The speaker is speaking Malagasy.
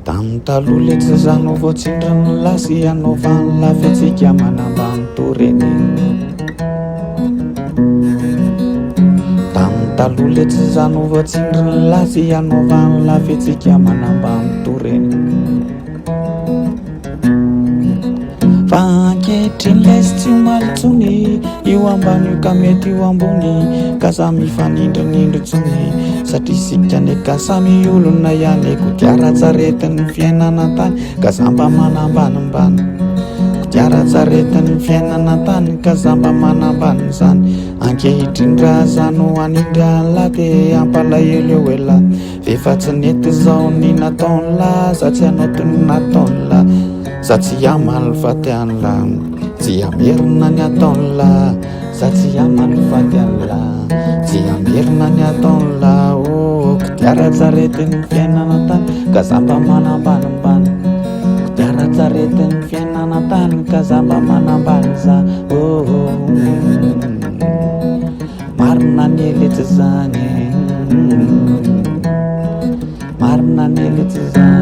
Taloha le tsy zanao voatsindriny lasy anaovany lafetsika manambany toreny. Taloha le tsy zanao voatsindriny lasy anaovany lafetsika manambany toreny. Fa ankehitriny lesy tsy malitsony io ambany io ka mety io ambony, ka samy mifanindrinindro tsony satria sika ne ka samy olona ihany. Kodiaran-tsaretin'ny fiainana tany ka zamba manambanimbany, kodiaran-tsaretin'ny fiainana tany ka zamba manambany zany. Ankehitriny raha zano anindra la de ampalahelo eo ela, vefa tsy nety zao ny nataony la sa tsy hanao toy ny nataony la, sa tsy amaly fatiany la, tsy amerina ny ataony la, sa tsy amaly fatiany la, tsy amerina ny ataony la. Oh, kodiaran-tsaretin'ny fiainana tany ka zamba manambanimbany, kodiaran-tsaretin'ny fiainana tany ka zamba manambany za. Oh, marina ny eletsy zany, marina ny eletsy zany.